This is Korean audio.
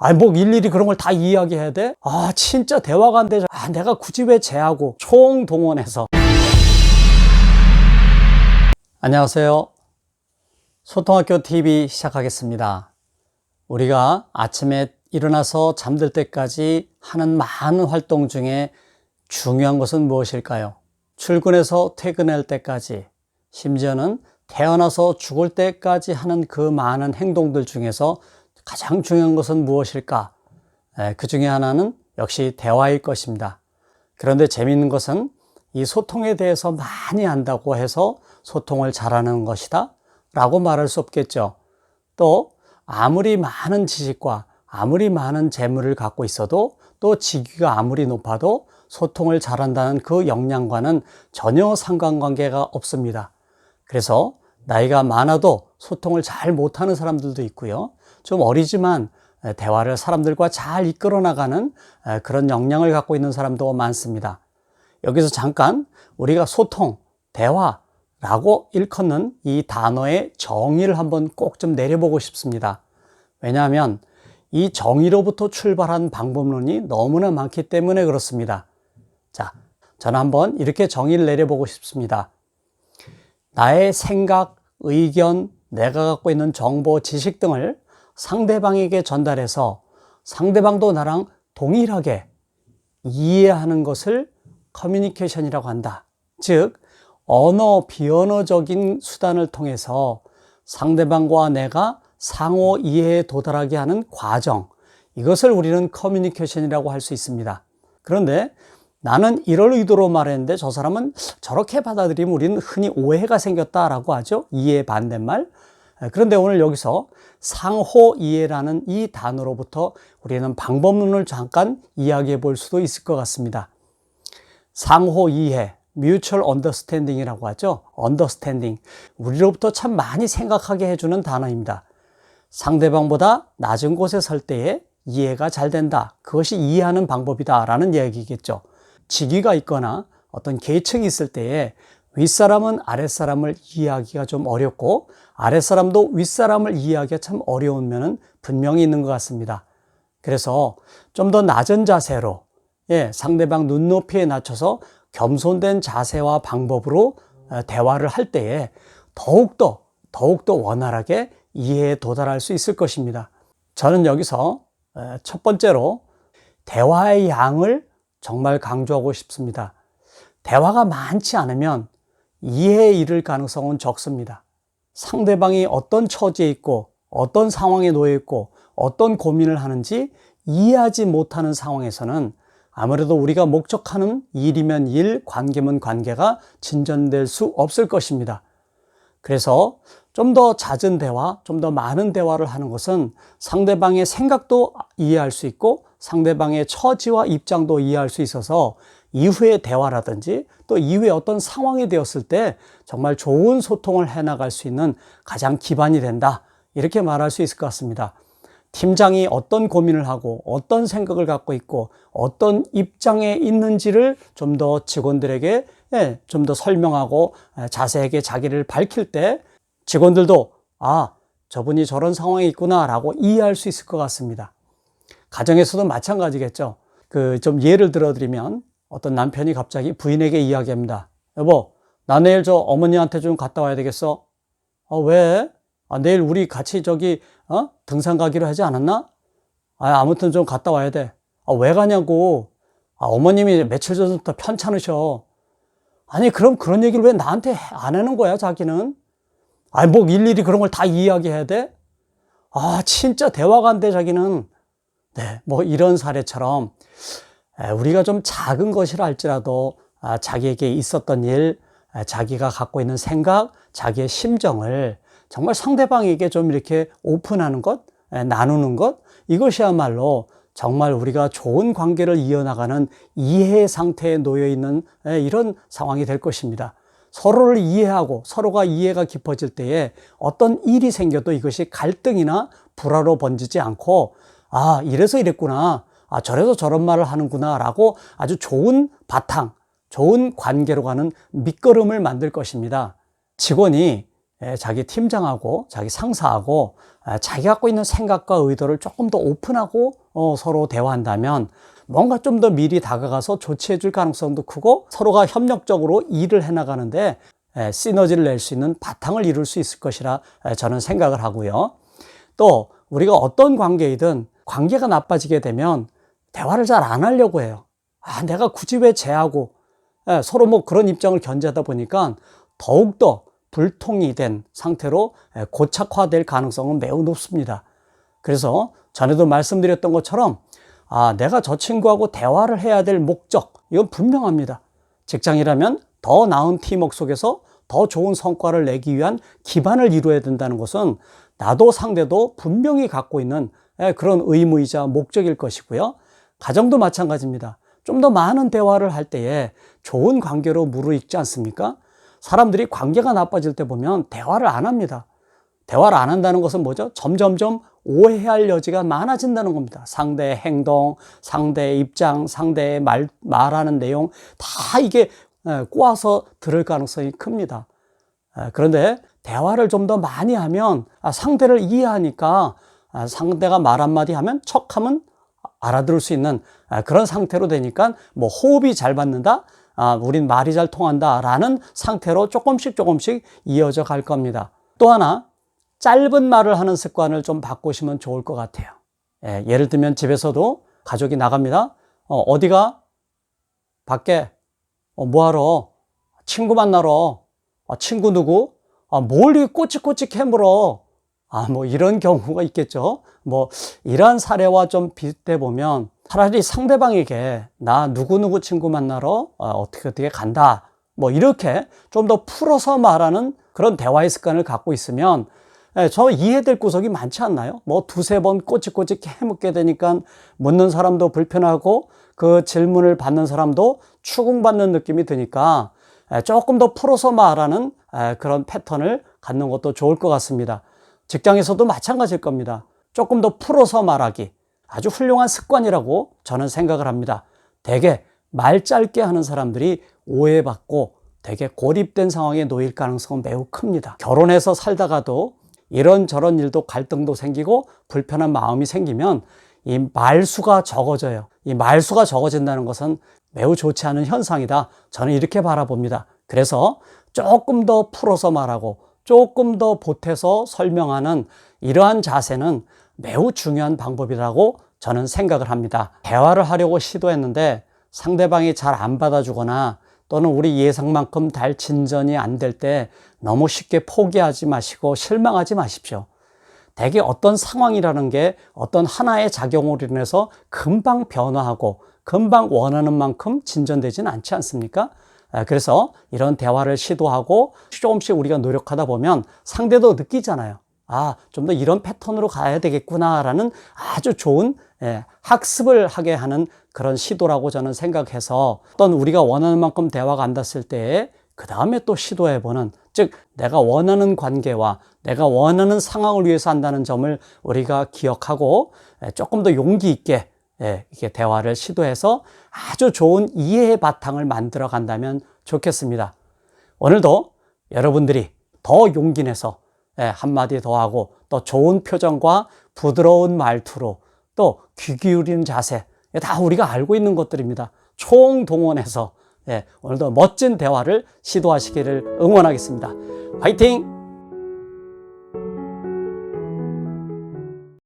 아니 뭐 일일이 그런 걸 다 이야기해야 돼? 진짜 대화가 안 되죠. 내가 굳이 왜 쟤하고 총동원해서. 안녕하세요. 소통학교 TV 시작하겠습니다. 우리가 아침에 일어나서 잠들 때까지 하는 많은 활동 중에 중요한 것은 무엇일까요? 출근해서 퇴근할 때까지, 심지어는 태어나서 죽을 때까지 하는 그 많은 행동들 중에서 가장 중요한 것은 무엇일까? 그 중에 하나는 역시 대화일 것입니다. 그런데 재미있는 것은 이 소통에 대해서 많이 안다고 해서 소통을 잘하는 것이다 라고 말할 수 없겠죠. 또 아무리 많은 지식과 아무리 많은 재물을 갖고 있어도, 또 직위가 아무리 높아도 소통을 잘한다는 그 역량과는 전혀 상관관계가 없습니다. 그래서 나이가 많아도 소통을 잘 못하는 사람들도 있고요, 좀 어리지만 대화를 사람들과 잘 이끌어 나가는 그런 역량을 갖고 있는 사람도 많습니다. 여기서 잠깐 우리가 소통, 대화라고 일컫는 이 단어의 정의를 한번 꼭 좀 내려보고 싶습니다. 왜냐하면 이 정의로부터 출발한 방법론이 너무나 많기 때문에 그렇습니다. 자, 저는 한번 이렇게 정의를 내려보고 싶습니다. 나의 생각, 의견, 내가 갖고 있는 정보, 지식 등을 상대방에게 전달해서 상대방도 나랑 동일하게 이해하는 것을 커뮤니케이션이라고 한다. 즉, 언어, 비언어적인 수단을 통해서 상대방과 내가 상호 이해에 도달하게 하는 과정, 이것을 우리는 커뮤니케이션이라고 할 수 있습니다. 그런데 나는 이럴 의도로 말했는데 저 사람은 저렇게 받아들이면 우리는 흔히 오해가 생겼다라고 하죠. 이해 반대말. 그런데 오늘 여기서 상호 이해라는 이 단어로부터 우리는 방법론을 잠깐 이야기해 볼 수도 있을 것 같습니다. 상호 이해, mutual understanding이라고 하죠. understanding. 우리로부터 참 많이 생각하게 해주는 단어입니다. 상대방보다 낮은 곳에 설 때에 이해가 잘 된다. 그것이 이해하는 방법이다라는 이야기겠죠. 직위가 있거나 어떤 계층이 있을 때에 윗사람은 아랫사람을 이해하기가 좀 어렵고, 아랫사람도 윗사람을 이해하기가 참 어려운 면은 분명히 있는 것 같습니다. 그래서 좀 더 낮은 자세로, 상대방 눈높이에 낮춰서 겸손된 자세와 방법으로 대화를 할 때에 더욱더 원활하게 이해에 도달할 수 있을 것입니다. 저는 여기서 첫 번째로 대화의 양을 정말 강조하고 싶습니다. 대화가 많지 않으면 이해에 이를 가능성은 적습니다. 상대방이 어떤 처지에 있고 어떤 상황에 놓여 있고 어떤 고민을 하는지 이해하지 못하는 상황에서는 아무래도 우리가 목적하는 일이면 일, 관계면 관계가 진전될 수 없을 것입니다. 그래서 좀 더 잦은 대화, 좀 더 많은 대화를 하는 것은 상대방의 생각도 이해할 수 있고 상대방의 처지와 입장도 이해할 수 있어서 이후의 대화라든지 또 이후에 어떤 상황이 되었을 때 정말 좋은 소통을 해나갈 수 있는 가장 기반이 된다, 이렇게 말할 수 있을 것 같습니다. 팀장이 어떤 고민을 하고 어떤 생각을 갖고 있고 어떤 입장에 있는지를 좀 더 직원들에게 좀 더 설명하고 자세하게 자기를 밝힐 때 직원들도 저분이 저런 상황에 있구나 라고 이해할 수 있을 것 같습니다. 가정에서도 마찬가지겠죠. 좀 예를 들어드리면 어떤 남편이 갑자기 부인에게 이야기합니다. 여보, 나 내일 저 어머니한테 좀 갔다 와야 되겠어? 왜? 내일 우리 같이 등산 가기로 하지 않았나? 아무튼 좀 갔다 와야 돼. 왜 가냐고. 어머님이 며칠 전부터 편찮으셔. 아니, 그럼 그런 얘기를 왜 나한테 안 하는 거야, 자기는? 뭐 일일이 그런 걸 다 이야기해야 돼? 진짜 대화가 안 돼, 자기는. 뭐 이런 사례처럼 우리가 좀 작은 것이라 할지라도 자기에게 있었던 일, 자기가 갖고 있는 생각, 자기의 심정을 정말 상대방에게 좀 이렇게 오픈하는 것, 나누는 것, 이것이야말로 정말 우리가 좋은 관계를 이어나가는 이해 상태에 놓여 있는 이런 상황이 될 것입니다. 서로를 이해하고 서로가 이해가 깊어질 때에 어떤 일이 생겨도 이것이 갈등이나 불화로 번지지 않고 이래서 이랬구나, 저래서 저런 말을 하는구나 라고 아주 좋은 바탕, 좋은 관계로 가는 밑거름을 만들 것입니다. 직원이 자기 팀장하고 자기 상사하고 자기가 갖고 있는 생각과 의도를 조금 더 오픈하고 서로 대화한다면 뭔가 좀 더 미리 다가가서 조치해 줄 가능성도 크고 서로가 협력적으로 일을 해나가는데 시너지를 낼 수 있는 바탕을 이룰 수 있을 것이라 저는 생각을 하고요. 또 우리가 어떤 관계이든 관계가 나빠지게 되면 대화를 잘 안 하려고 해요. 내가 굳이 왜 쟤하고 서로 뭐 그런 입장을 견제하다 보니까 더욱더 불통이 된 상태로 고착화될 가능성은 매우 높습니다. 그래서 전에도 말씀드렸던 것처럼 내가 저 친구하고 대화를 해야 될 목적, 이건 분명합니다. 직장이라면 더 나은 팀워크 속에서 더 좋은 성과를 내기 위한 기반을 이루어야 된다는 것은 나도 상대도 분명히 갖고 있는 그런 의무이자 목적일 것이고요. 가정도 마찬가지입니다. 좀 더 많은 대화를 할 때에 좋은 관계로 무르익지 않습니까? 사람들이 관계가 나빠질 때 보면 대화를 안 합니다. 대화를 안 한다는 것은 뭐죠? 점점점 오해할 여지가 많아진다는 겁니다. 상대의 행동, 상대의 입장, 상대의 말하는 내용 다 이게 꼬아서 들을 가능성이 큽니다. 그런데 대화를 좀 더 많이 하면 상대를 이해하니까 상대가 말 한마디 하면 척하면 알아들을 수 있는 그런 상태로 되니까 뭐 호흡이 잘 맞는다, 우린 말이 잘 통한다 라는 상태로 조금씩 이어져 갈 겁니다. 또 하나, 짧은 말을 하는 습관을 좀 바꾸시면 좋을 것 같아요. 예를 들면 집에서도 가족이 나갑니다. 어디가? 밖에. 뭐하러? 친구 만나러. 친구 누구? 뭘 이렇게 꼬치꼬치 캐물어? 뭐 이런 경우가 있겠죠. 뭐 이러한 사례와 좀 비슷해 보면 차라리 상대방에게 나 누구누구 친구 만나러 어떻게 간다. 뭐 이렇게 좀 더 풀어서 말하는 그런 대화의 습관을 갖고 있으면 저 이해될 구석이 많지 않나요? 뭐 두세 번 꼬치꼬치 캐묻게 되니까 묻는 사람도 불편하고 그 질문을 받는 사람도 추궁받는 느낌이 드니까 조금 더 풀어서 말하는 그런 패턴을 갖는 것도 좋을 것 같습니다. 직장에서도 마찬가지일 겁니다. 조금 더 풀어서 말하기, 아주 훌륭한 습관이라고 저는 생각을 합니다. 되게 말 짧게 하는 사람들이 오해받고 되게 고립된 상황에 놓일 가능성은 매우 큽니다. 결혼해서 살다가도 이런저런 일도 갈등도 생기고 불편한 마음이 생기면 이 말수가 적어져요. 이 말수가 적어진다는 것은 매우 좋지 않은 현상이다. 저는 이렇게 바라봅니다. 그래서 조금 더 풀어서 말하고 조금 더 보태서 설명하는 이러한 자세는 매우 중요한 방법이라고 저는 생각을 합니다. 대화를 하려고 시도했는데 상대방이 잘 안 받아주거나 또는 우리 예상만큼 잘 진전이 안 될 때 너무 쉽게 포기하지 마시고 실망하지 마십시오. 대개 어떤 상황이라는 게 어떤 하나의 작용으로 인해서 금방 변화하고 금방 원하는 만큼 진전되지는 않지 않습니까? 그래서 이런 대화를 시도하고 조금씩 우리가 노력하다 보면 상대도 느끼잖아요. 좀 더 이런 패턴으로 가야 되겠구나라는 아주 좋은 학습을 하게 하는 그런 시도라고 저는 생각해서 어떤 우리가 원하는 만큼 대화가 안 닿았을 때 그 다음에 또 시도해보는, 즉 내가 원하는 관계와 내가 원하는 상황을 위해서 한다는 점을 우리가 기억하고 조금 더 용기 있게 이렇게 대화를 시도해서 아주 좋은 이해의 바탕을 만들어 간다면 좋겠습니다. 오늘도 여러분들이 더 용기 내서 한마디 더 하고 또 좋은 표정과 부드러운 말투로 또 귀 기울이는 자세, 다 우리가 알고 있는 것들입니다. 총동원해서 오늘도 멋진 대화를 시도하시기를 응원하겠습니다. 화이팅!